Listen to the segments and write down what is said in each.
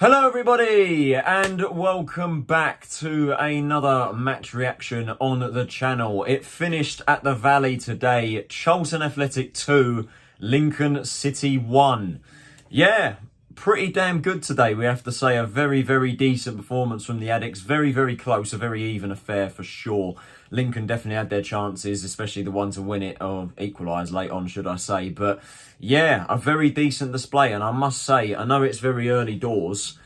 Hello everybody and welcome back to another match reaction on the channel. It finished at the Valley today. Charlton Athletic 2, Lincoln City 1. Yeah, pretty damn good today, we have to say. A very, very decent performance from the Addicts. Very, very close, a very even affair for sure. Lincoln definitely had their chances, especially the one to win it, or equalise late on, should I say. But yeah, a very decent display. And I must say, I know it's very early doors,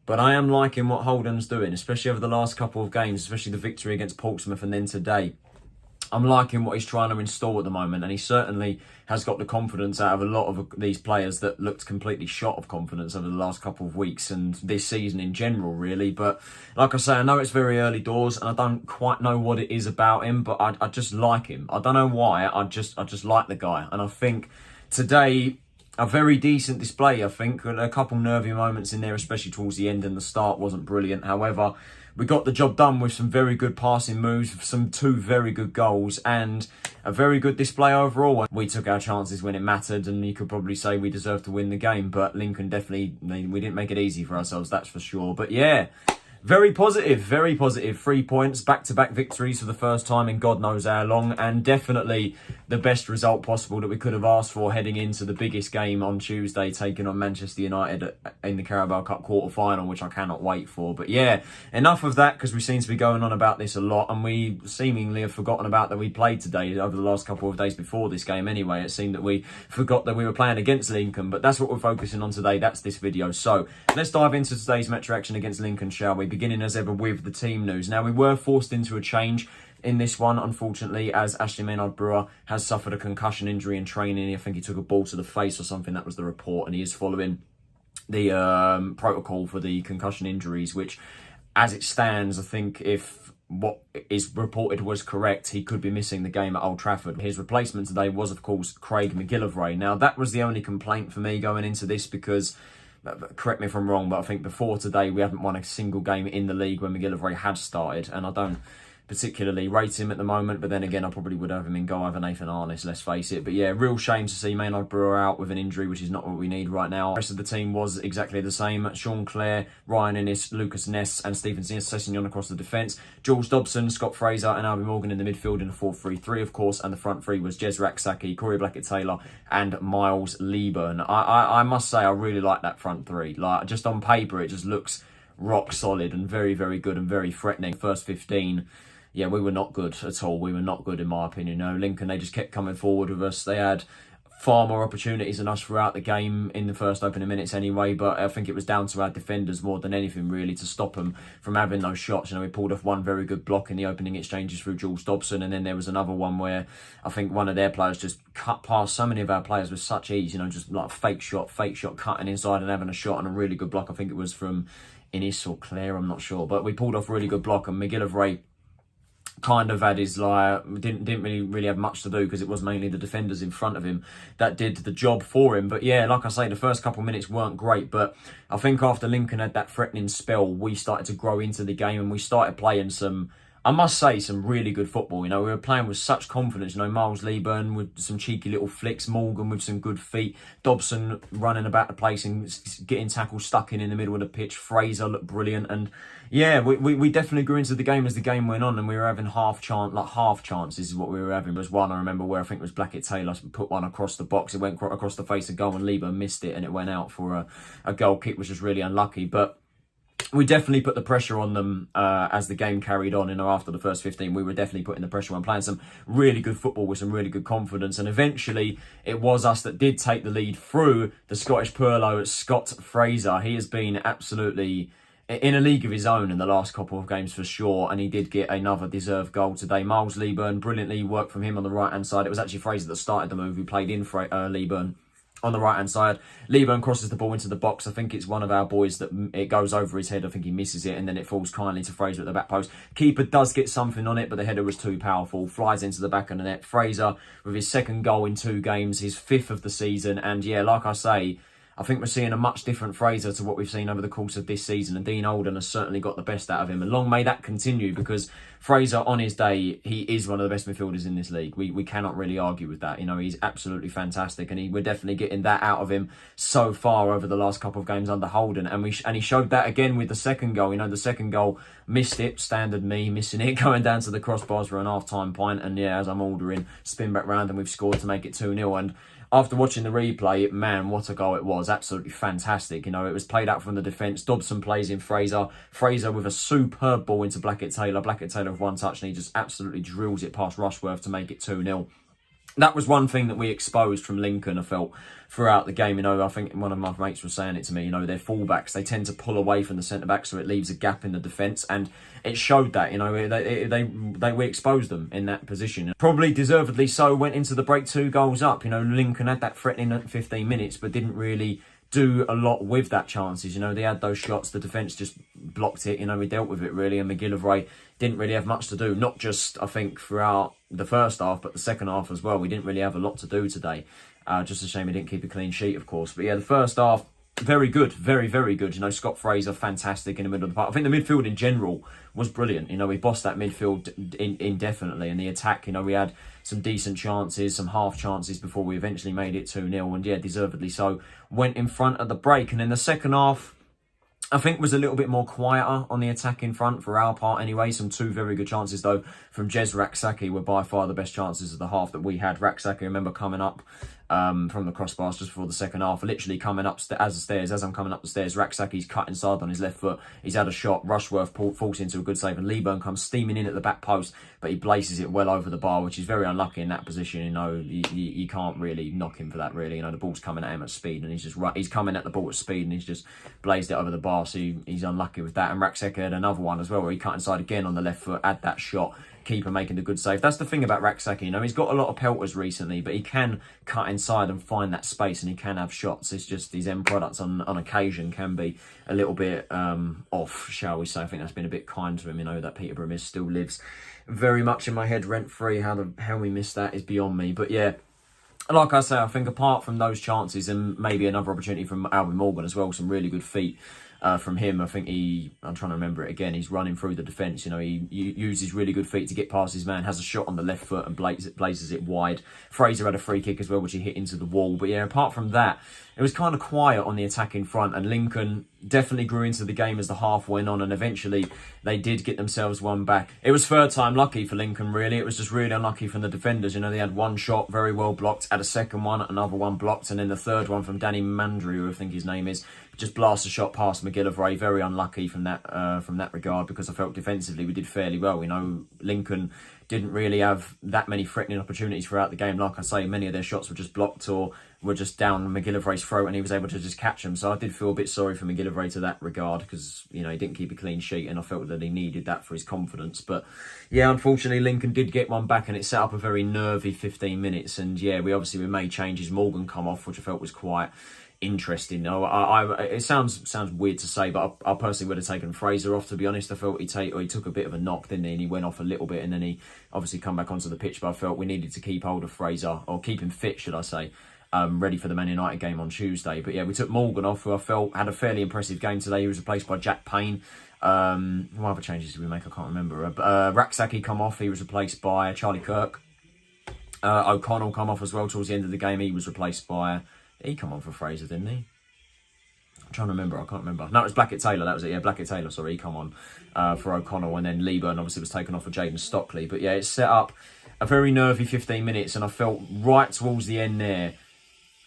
but I am liking what Holden's doing, especially over the last couple of games, especially the victory against Portsmouth and then today. I'm liking what he's trying to install at the moment, and he certainly has got the confidence out of a lot of these players that looked completely shot of confidence over the last couple of weeks and this season in general, really. But like I say, I know it's very early doors, and I don't quite know what it is about him, but I just like him. I don't know why. I just like the guy, and I think today a very decent display. I think a couple nervy moments in there, especially towards the end, and the start wasn't brilliant. However, we got the job done with some very good passing moves, some two very good goals, and a very good display overall. We took our chances when it mattered, and you could probably say we deserved to win the game, but Lincoln definitely, we didn't make it easy for ourselves, that's for sure. But yeah, very positive, very positive. 3 points, back-to-back victories for the first time in God knows how long, and definitely the best result possible that we could have asked for heading into the biggest game on Tuesday, taking on Manchester United in the Carabao Cup quarter-final, which I cannot wait for. But yeah, enough of that, because we seem to be going on about this a lot, and we seemingly have forgotten about that we played today over the last couple of days before this game anyway. It seemed that we forgot that we were playing against Lincoln, but that's what we're focusing on today. That's this video. So let's dive into today's match reaction against Lincoln, shall we? Beginning as ever with the team news. Now, we were forced into a change in this one, unfortunately, as Ashley Maynard-Brewer has suffered a concussion injury in training. I think he took a ball to the face or something. That was the report, and he is following the protocol for the concussion injuries, which, as it stands, I think if what is reported was correct, he could be missing the game at Old Trafford. His replacement today was, of course, Craig MacGillivray. Now, that was the only complaint for me going into this, because correct me if I'm wrong, but I think before today we haven't won a single game in the league when MacGillivray had started, and I don't particularly rate him at the moment. But then again, I probably would have him in goal over Nathan Arness, let's face it. But yeah, real shame to see Maynard-Brewer out with an injury, which is not what we need right now. The rest of the team was exactly the same. Sean Clare, Ryan Inniss, Lucas Ness and Stephen Sessegnon across the defence. Jules Dobson, Scott Fraser and Albie Morgan in the midfield in a 4-3-3, of course. And the front three was Jesurun Rak-Sakyi, Blackett-Taylor and Miles Leaburn. I must say, I really like that front three. Like, just on paper, it just looks rock solid and very, very good and very threatening. First 15... yeah, we were not good at all. We were not good, in my opinion. No, Lincoln, they just kept coming forward with us. They had far more opportunities than us throughout the game in the first opening minutes anyway, but I think it was down to our defenders more than anything, really, to stop them from having those shots. You know, we pulled off one very good block in the opening exchanges through Jules Dobson, and then there was another one where I think one of their players just cut past so many of our players with such ease, you know, just like fake shot, cutting inside and having a shot, and a really good block. I think it was from Inniss or Clare, I'm not sure, but we pulled off a really good block, and MacGillivray kind of had his, like, didn't really have much to do, because it was mainly the defenders in front of him that did the job for him. But yeah, like I say, the first couple of minutes weren't great, but I think after Lincoln had that threatening spell, we started to grow into the game, and we started playing some, I must say, some really good football. You know, we were playing with such confidence. You know, Miles Leaburn with some cheeky little flicks, Morgan with some good feet, Dobson running about the place and getting tackles stuck in the middle of the pitch. Fraser looked brilliant, and yeah, we definitely grew into the game as the game went on, and we were having half chances is what we were having. There was one, I remember, where I think it was Blackett-Taylor put one across the box. It went across the face of goal, and Leaburn missed it, and it went out for a goal kick, which was really unlucky. But we definitely put the pressure on them as the game carried on. You know, after the first 15, we were definitely putting the pressure on, playing some really good football with some really good confidence. And eventually, it was us that did take the lead through the Scottish Purlo, Scott Fraser. He has been absolutely in a league of his own in the last couple of games for sure, and he did get another deserved goal today. Miles Leaburn, brilliantly worked from him on the right-hand side. It was actually Fraser that started the move, who played in Leaburn on the right-hand side. Leaburn crosses the ball into the box. I think it's one of our boys that it goes over his head. I think he misses it, and then it falls kindly to Fraser at the back post. Keeper does get something on it, but the header was too powerful. Flies into the back of the net. Fraser with his second goal in 2 games, his 5th of the season, and yeah, like I say, I think we're seeing a much different Fraser to what we've seen over the course of this season, and Dean Holden has certainly got the best out of him, and long may that continue, because Fraser, on his day, he is one of the best midfielders in this league. We cannot really argue with that. You know, he's absolutely fantastic, and we're definitely getting that out of him so far over the last couple of games under Holden, and he showed that again with the second goal. You know, the second goal, missed it, standard me, missing it, going down to the crossbars for an half-time point, and yeah, as I'm ordering, spin back round, and we've scored to make it 2-0, and after watching the replay, man, what a goal it was. Absolutely fantastic. You know, it was played out from the defence. Dobson plays in Fraser. Fraser with a superb ball into Blackett-Taylor. Blackett-Taylor with one touch, and he just absolutely drills it past Rushworth to make it 2-0. That was one thing that we exposed from Lincoln, I felt, throughout the game. You know, I think one of my mates was saying it to me, you know, their fullbacks, they tend to pull away from the centre-back, so it leaves a gap in the defence, and it showed that, you know, we exposed them in that position. Probably deservedly so, went into the break 2 goals up. You know, Lincoln had that threatening at 15 minutes, but didn't really do a lot with that chances. You know, they had those shots, the defence just blocked it. You know, we dealt with it really, and MacGillivray didn't really have much to do, not just, I think, throughout the first half, but the second half as well. We didn't really have a lot to do today. Just a shame he didn't keep a clean sheet, of course. But yeah, the first half, very good, very, very good. You know, Scott Fraser, fantastic in the middle of the park. I think the midfield in general was brilliant. You know, we bossed that midfield indefinitely. And the attack, you know, we had some decent chances, some half chances before we eventually made it 2-0. And yeah, deservedly so, went in front at the break. And then the second half, I think, was a little bit more quieter on the attack in front for our part anyway. Some 2 very good chances, though, from Jesurun Rak-Sakyi were by far the best chances of the half that we had. Rak-Sakyi, I remember coming up from the crossbars just before the second half, literally coming up as I'm coming up the stairs, Rak-Sakyi's cut inside on his left foot. He's had a shot. Rushworth falls into a good save, and Leaburn comes steaming in at the back post, but he blazes it well over the bar, which is very unlucky in that position. You know, you can't really knock him for that, really. You know, the ball's coming at him at speed, and he's coming at the ball at speed, and he's just blazed it over the bar, so he's unlucky with that. And Rak-Sakyi had another one as well, where he cut inside again on the left foot, had that shot. Keeper making the good save. That's the thing about Rak-Sakyi. You know, he's got a lot of pelters recently, but he can cut inside and find that space, and he can have shots. It's just his end products on occasion can be a little bit off, shall we say. I think that's been a bit kind to him. You know, that Peterborough miss still lives very much in my head rent-free. How we missed that is beyond me. But yeah, like I say, I think apart from those chances and maybe another opportunity from Albie Morgan as well, some really good feet from him. I think I'm trying to remember it again, he's running through the defence. You know, he uses really good feet to get past his man, has a shot on the left foot and blazes it wide. Fraser had a free kick as well, which he hit into the wall. But yeah, apart from that, it was kind of quiet on the attack in front, and Lincoln definitely grew into the game as the half went on, and eventually they did get themselves one back. It was third time lucky for Lincoln, really. It was just really unlucky from the defenders. You know, they had one shot very well blocked, had a second one, another one blocked, and then the third one from Danny Mandry, I think his name is, just blast a shot past MacGillivray. Very unlucky from that regard, because I felt defensively we did fairly well. You know, Lincoln didn't really have that many threatening opportunities throughout the game. Like I say, many of their shots were just blocked or were just down MacGillivray's throat, and he was able to just catch them. So I did feel a bit sorry for MacGillivray to that regard, because, you know, he didn't keep a clean sheet, and I felt that he needed that for his confidence. But yeah, unfortunately, Lincoln did get one back, and it set up a very nervy 15 minutes. And yeah, we made changes. Morgan come off, which I felt was quite interesting. No, it sounds weird to say, but I personally would have taken Fraser off, to be honest. I felt he took a bit of a knock, didn't he? And he went off a little bit, and then he obviously come back onto the pitch. But I felt we needed to keep hold of Fraser, or keep him fit, should I say, ready for the Man United game on Tuesday. But yeah, we took Morgan off, who I felt had a fairly impressive game today. He was replaced by Jack Payne. What other changes did we make? I can't remember. Rak-Sakyi come off. He was replaced by Charlie Kirk. O'Connell come off as well towards the end of the game. He was replaced by... He come on for Fraser, didn't he? I'm trying to remember. I can't remember. No, it was Blackett-Taylor. That was it. Yeah, Blackett-Taylor. Sorry, he come on for O'Connell, and then Leaburn obviously was taken off for Jayden Stockley. But yeah, it set up a very nervy 15 minutes, and I felt right towards the end there,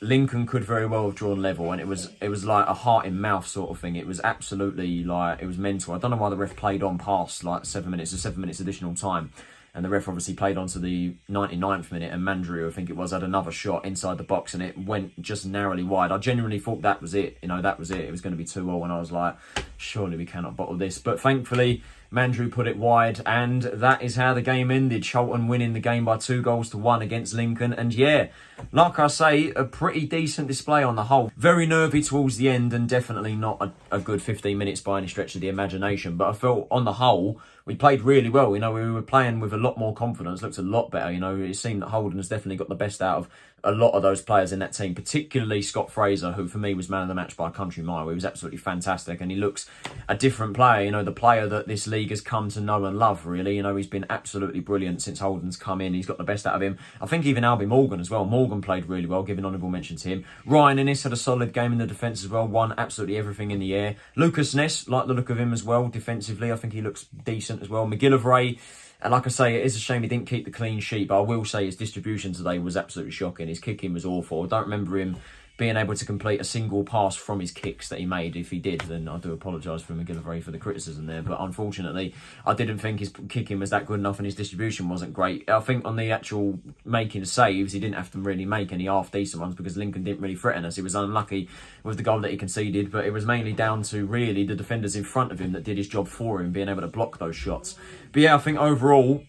Lincoln could very well have drawn level, and it was like a heart in mouth sort of thing. It was absolutely like, it was mental. I don't know why the ref played on past like 7 minutes, or 7 minutes additional time. And the ref obviously played on to the 99th minute, and Mandry, I think it was, had another shot inside the box, and it went just narrowly wide. I genuinely thought that was it. You know, that was it. It was going to be 2-0, and I was like, surely we cannot bottle this. But thankfully, Mandry put it wide, and that is how the game ended. Charlton winning the game by 2-1 against Lincoln. And yeah, like I say, a pretty decent display on the whole. Very nervy towards the end, and definitely not a good 15 minutes by any stretch of the imagination. But I felt on the whole, we played really well. You know, we were playing with a lot more confidence, looked a lot better. You know, it seemed that Holden has definitely got the best out of a lot of those players in that team, particularly Scott Fraser, who for me was man of the match by a country mile. He was absolutely fantastic, and he looks a different player, you know, the player that this league has come to know and love, really. You know, he's been absolutely brilliant since Holden's come in. He's got the best out of him. I think even Albie Morgan as well. Morgan played really well, giving honourable mention to him. Ryan Inniss had a solid game in the defence as well, won absolutely everything in the air. Ness, like the look of him as well, defensively. I think he looks decent as well. MacGillivray, and like I say, it is a shame he didn't keep the clean sheet, but I will say his distribution today was absolutely shocking. His kicking was awful. I don't remember him being able to complete a single pass from his kicks that he made. If he did, then I do apologise for MacGillivray for the criticism there. But unfortunately, I didn't think his kicking was that good enough and his distribution wasn't great. I think on the actual making saves, he didn't have to really make any half-decent ones because Lincoln didn't really threaten us. He was unlucky with the goal that he conceded, but it was mainly down to really the defenders in front of him that did his job for him, being able to block those shots. But yeah, I think overall,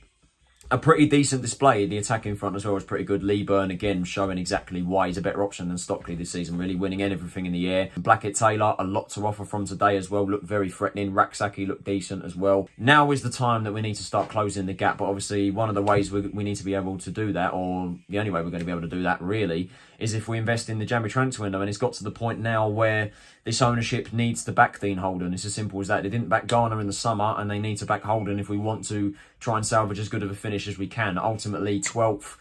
a pretty decent display. The attack in front as well was pretty good. Leaburn, again, showing exactly why he's a better option than Stockley this season, really winning everything in the air. Blackett-Taylor, a lot to offer from today as well. Looked very threatening. Rak-Sakyi looked decent as well. Now is the time that we need to start closing the gap. But obviously, one of the ways we need to be able to do that, or the only way we're going to be able to do that, really, is if we invest in the January transfer window. And it's got to the point now where this ownership needs to back Dean Holden. It's as simple as that. They didn't back Garner in the summer, and they need to back Holden if we want to try and salvage as good of a finish as we can. Ultimately, 12th.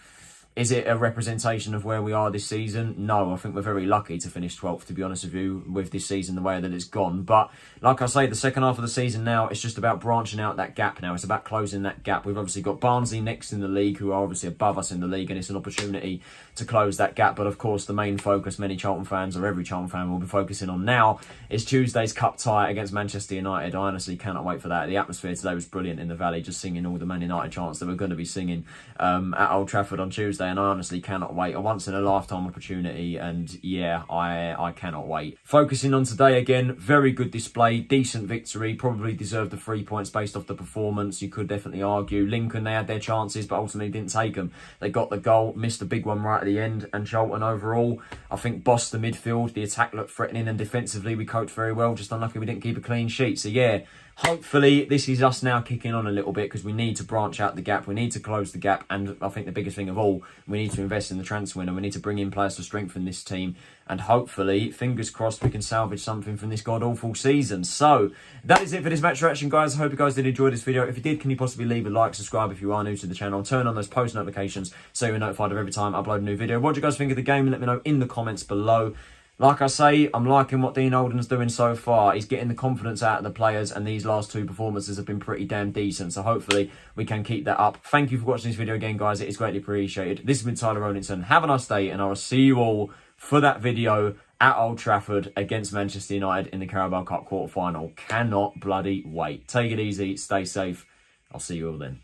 Is it a representation of where we are this season? No, I think we're very lucky to finish 12th, to be honest with you, with this season the way that it's gone. But like I say, the second half of the season now, it's just about branching out that gap now. It's about closing that gap. We've obviously got Barnsley next in the league, who are obviously above us in the league, and it's an opportunity to close that gap. But of course, the main focus many Charlton fans, or every Charlton fan, will be focusing on now is Tuesday's cup tie against Manchester United. I honestly cannot wait for that. The atmosphere today was brilliant in the Valley, just singing all the Man United chants that we're going to be singing at Old Trafford on Tuesday, and I honestly cannot wait. A once-in-a-lifetime opportunity, and yeah, I cannot wait. Focusing on today again, very good display, decent victory, probably deserved the 3 points based off the performance. You could definitely argue Lincoln, they had their chances, but ultimately didn't take them. They got the goal, missed a big one right at the end, and Charlton overall, I think, bossed the midfield. The attack looked threatening, and defensively we coped very well. Just unlucky we didn't keep a clean sheet. So yeah, hopefully this is us now kicking on a little bit, because we need to branch out the gap. We need to close the gap, and I think the biggest thing of all, we need to invest in the transfer window. We need to bring in players to strengthen this team, and hopefully, fingers crossed, we can salvage something from this god-awful season. So that is it for this match reaction, guys. I hope you guys did enjoy this video. If you did, can you possibly leave a like, subscribe if you are new to the channel, turn on those post notifications so you're notified of every time I upload a new video. What do you guys think of the game? Let me know in the comments below. Like I say, I'm liking what Dean Holden's doing so far. He's getting the confidence out of the players, and these last two performances have been pretty damn decent. So hopefully we can keep that up. Thank you for watching this video again, guys. It is greatly appreciated. This has been Tyler Rolinson. Have a nice day, and I will see you all for that video at Old Trafford against Manchester United in the Carabao Cup quarter-final. Cannot bloody wait. Take it easy. Stay safe. I'll see you all then.